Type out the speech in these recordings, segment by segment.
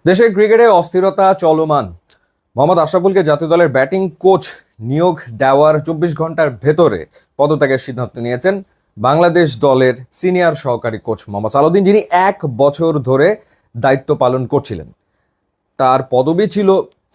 দেশের ক্রিকেটে অস্থিরতা চলমান। মোহাম্মদ আশরাফুলকে জাতীয় দলের ব্যাটিং কোচ নিয়োগ দেওয়ার 24 ঘন্টার ভেতরে পদত্যাগের সিদ্ধান্ত নিয়েছেন বাংলাদেশ দলের সিনিয়র সহকারী কোচ মোহাম্মদ সালাউদ্দিন, যিনি 1 বছর ধরে দায়িত্ব পালন করছিলেন। তার পদবি ছিল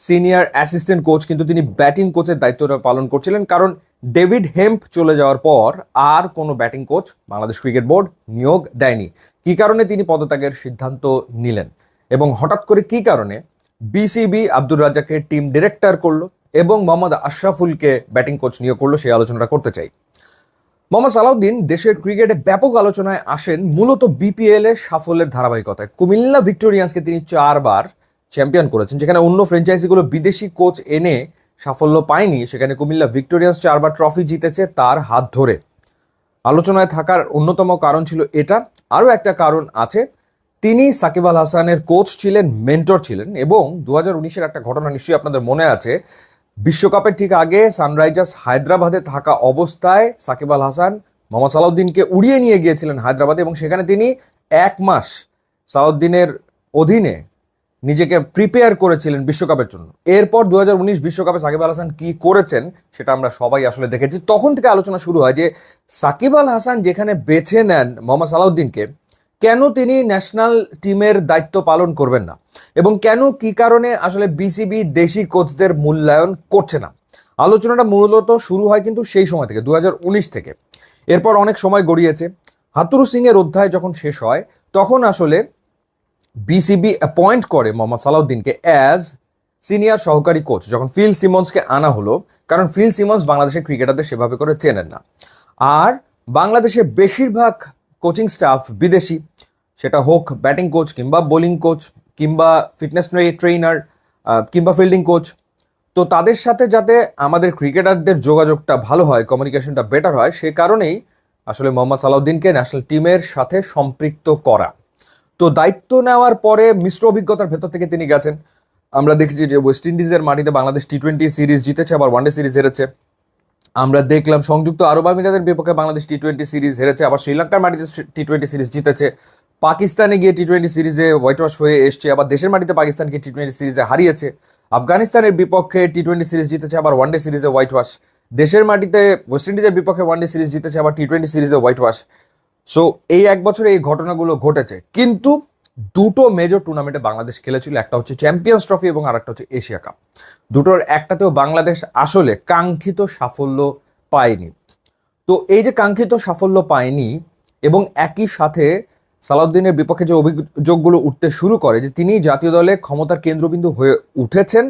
সিনিয়র অ্যাসিস্ট্যান্ট কোচ, কিন্তু তিনি ব্যাটিং কোচের দায়িত্বটা পালন করছিলেন, কারণ ডেভিড হেম্প চলে যাওয়ার পর আর কোনো batting coach Bangladesh cricket board নিয়োগ দেয়নি। কি কারণে তিনি পদত্যাগের সিদ্ধান্ত নিলেন এবং হঠাৎ করে কি কারণে বিসিবি আব্দুর রাজ্জাককে টিম ডিরেক্টর করলো এবং মোহাম্মদ আশরাফুলকে ব্যাটিং কোচ নিয়োগ করলো, সেই আলোচনাটা করতে চাই। মোহাম্মদ সালাউদ্দিন দেশের ক্রিকেটে ব্যাপক আলোচনায় আসেন মূলত বিপিএল এর সাফল্যের ধারাবাহিকতায়। কুমিল্লা ভিক্টোরিয়ান্সকে তিনি 4বার চ্যাম্পিয়ন করেছেন, যেখানে অন্য ফ্র্যাঞ্চাইজিগুলো বিদেশি কোচ এনে সাফল্য পায়নি, সেখানে কুমিল্লা ভিক্টোরিয়ান্স 4বার ট্রফি জিতেছে তার হাত ধরে। আলোচনায় থাকার অন্যতম কারণ ছিল এটা। আরও একটা কারণ আছে, তিনি সাকিব আল হাসানের কোচ ছিলেন, মেন্টর ছিলেন, এবং 2019-এর একটা ঘটনা নিশ্চয়ই আপনাদের মনে আছে। বিশ্বকাপের ঠিক আগে সানরাইজার্স হায়দ্রাবাদে থাকা অবস্থায় সাকিব আল হাসান মোহাম্মদ সালাউদ্দিনকে উড়িয়ে নিয়ে গিয়েছিলেন হায়দ্রাবাদে, এবং সেখানে তিনি 1 মাস সালাউদ্দিনের অধীনে নিজেকে প্রিপেয়ার করেছিলেন বিশ্বকাপের জন্য। এরপর 2019 বিশ্বকাপে সাকিব আল হাসান কি করেছেন সেটা আমরা সবাই আসলে দেখেছি। তখন থেকে আলোচনা শুরু হয় যে সাকিব আল হাসান যেখানে বেছে নেন মোহাম্মদ সালাউদ্দিনকে, কেন তিনি ন্যাশনাল টিমের দায়িত্ব পালন করবেন না, এবং কেন কি কারণে আসলে বিসিবি দেশি কোচদের মূল্যায়ন করছে না। আলোচনাটা মূলত শুরু হয় কিন্তু সেই সময় থেকে, 2019 থেকে। এরপর অনেক সময় গড়িয়েছে। হাতুরু সিং এর অধ্যায় যখন শেষ হয়, তখন আসলে বিসিবি অ্যাপয়েন্ট করে মোহাম্মদ সালাউদ্দিনকে অ্যাজ সিনিয়র সহকারী কোচ, যখন ফিল সিমন্সকে আনা হলো, কারণ ফিল সিমন্স বাংলাদেশের ক্রিকেটারদের সেভাবে করে চেনেন না। আর বাংলাদেশের বেশিরভাগ কোচিং স্টাফ বিদেশি, সেটা হোক ব্যাটিং কোচ কিংবা বোলিং কোচ কিংবা ফিটনেস ট্রেনার কিংবা ফিল্ডিং কোচ। তো তাদের সাথে যাতে আমাদের ক্রিকেটারদের যোগাযোগটা ভালো হয়, কমিউনিকেশনটা বেটার হয়, সে কারণেই আসলে মোহাম্মদ সালাউদ্দিনকে ন্যাশনাল টিমের সাথে সম্পৃক্ত করা। তো দায়িত্ব নেওয়ার পরে মিশ্র অভিজ্ঞতার ভেতর থেকে তিনি গেছেন। আমরা দেখেছি যে ওয়েস্ট ইন্ডিজের মাটিতে বাংলাদেশ টি-20 সিরিজ জিতেছে, আবার ওয়ানডে সিরিজ হেরেছে। আমরা দেখলাম সংযুক্ত আরব আমিরাতের বিপক্ষে বাংলাদেশ টি-20 সিরিজ হেরেছে, আবার শ্রীলঙ্কার মাটিতে টি-20 সিরিজ জিতেছে। পাকিস্তানে গিয়ে টি-20 সিরিজে হোয়াইট ওয়াশ হয়ে এসছে, আবার দেশের মাটিতে পাকিস্তানকে টি-20 সিরিজে হারিয়েছে। আফগানিস্তানের বিপক্ষে টি-20 সিরিজ জিতেছে, আবার ওয়ানডে সিরিজে হোয়াইট ওয়াশ। দেশের মাটিতে ওয়েস্ট ইন্ডিজের বিপক্ষে ওয়ানডে সিরিজ জিতেছে, আবার টি-20 সিরিজে হোয়াইট ওয়াশ। সো এই 1 বছরে এই ঘটনাগুলো ঘটেছে। কিন্তু দুটো মেজর টুর্নামেন্টে বাংলাদেশ খেলেছিল, একটা হচ্ছে চ্যাম্পিয়ন্স ট্রফি এবং আরেকটা হচ্ছে এশিয়া কাপ। দুটোর একটাতেও বাংলাদেশ আসলে কাঙ্ক্ষিত সাফল্য পায়নি। তো এই যে কাঙ্ক্ষিত সাফল্য পায়নি, এবং একই সাথে সালাউদ্দিনের বিপক্ষে যে অভিযোগগুলো উঠতে শুরু করে যে তিনি জাতীয় দলে ক্ষমতার কেন্দ্রবিন্দু হয়ে উঠেছেন,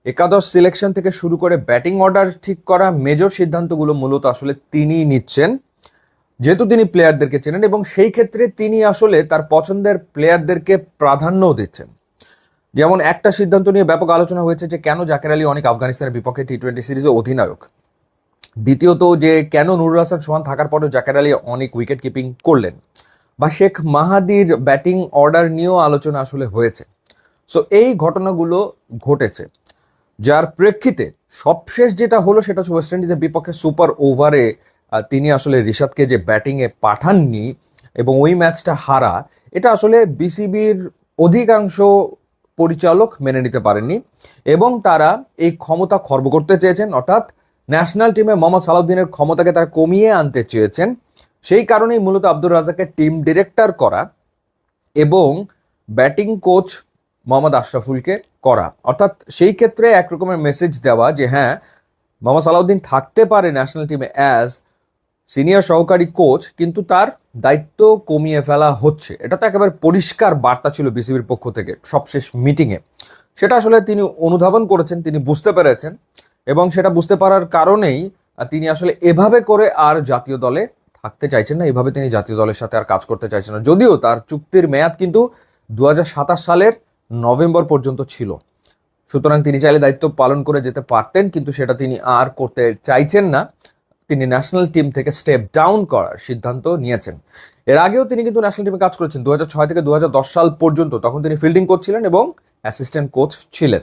একাদশ সিলেকশন থেকে শুরু করে ব্যাটিং অর্ডার ঠিক করা মেজর সিদ্ধান্তগুলো মূলত আসলে তিনিই নিচ্ছেন, যেহেতু তিনি প্লেয়ারদেরকে চেনেন, এবং সেই ক্ষেত্রে তিনি আসলে তার পছন্দের প্লেয়ারদেরকে প্রাধান্যও দিচ্ছেন। যেমন একটা সিদ্ধান্ত নিয়ে ব্যাপক আলোচনা হয়েছে যে কেন জাকের আলী অনেক আফগানিস্তানের বিপক্ষে টি-20 সিরিজে অধিনায়ক। দ্বিতীয়ত যে কেন নুরুল হাসান সোহান থাকার পরেও জাকের আলী অনেক উইকেট কিপিং করলেন, বা শেখ মাহাদির ব্যাটিং অর্ডার নিয়েও আলোচনা আসলে হয়েছে। সো এই ঘটনাগুলো ঘটেছে, যার প্রেক্ষিতে সবশেষ যেটা হলো সেটা হচ্ছে ওয়েস্ট ইন্ডিজের বিপক্ষে সুপার ওভারে তিনি আসলে রিশাদকে যে ব্যাটিংয়ে পাঠাননি এবং ওই ম্যাচটা হারা, এটা আসলে বিসিবির অধিকাংশ পরিচালক মেনে নিতে পারেননি, এবং তারা এই ক্ষমতা খর্ব করতে চেয়েছেন, অর্থাৎ ন্যাশনাল টিমে মোহাম্মদ সালাউদ্দিনের ক্ষমতাকে তারা কমিয়ে আনতে চেয়েছেন। সেই কারণেই মূলত আব্দুর রাজ্জাককে টিম ডিরেক্টর করা এবং ব্যাটিং কোচ মোহাম্মদ আশরাফুলকে করা, অর্থাৎ সেই ক্ষেত্রে একরকমের মেসেজ দেওয়া যে হ্যাঁ, মোহাম্মদ সালাউদ্দিন থাকতে পারে ন্যাশনাল টিমে অ্যাজ সিনিয়র সহকারী কোচ, কিন্তু তার দায়িত্ব কমিয়ে ফেলা হচ্ছে। এটা তো একেবারে পরিষ্কার বার্তা ছিল বিসিবির পক্ষ থেকে সবশেষ মিটিংয়ে। সেটা আসলে তিনি অনুধাবন করেছেন, তিনি বুঝতে পেরেছেন, এবং সেটা বুঝতে পারার কারণেই তিনি আসলে এভাবে করে আর জাতীয় দলে থাকতে চাইছেন না, এভাবে তিনি জাতীয় দলের সাথে আর কাজ করতে চাইছেন না। যদিও তার চুক্তির মেয়াদ কিন্তু 2027 সালের নভেম্বর পর্যন্ত ছিল, সুতরাং তিনি চাইলে দায়িত্ব পালন করে যেতে পারতেন, কিন্তু সেটা তিনি আর করতে চাইছেন না। তিনি ন্যাশনাল টিম থেকে স্টেপ ডাউন করার সিদ্ধান্ত নিয়েছেন। এর আগেও তিনি কিন্তু ন্যাশনাল টিমে কাজ করেছেন 2006 থেকে 2010 সাল পর্যন্ত, তখন তিনি ফিল্ডিং কোচ ছিলেন এবং অ্যাসিস্ট্যান্ট কোচ ছিলেন।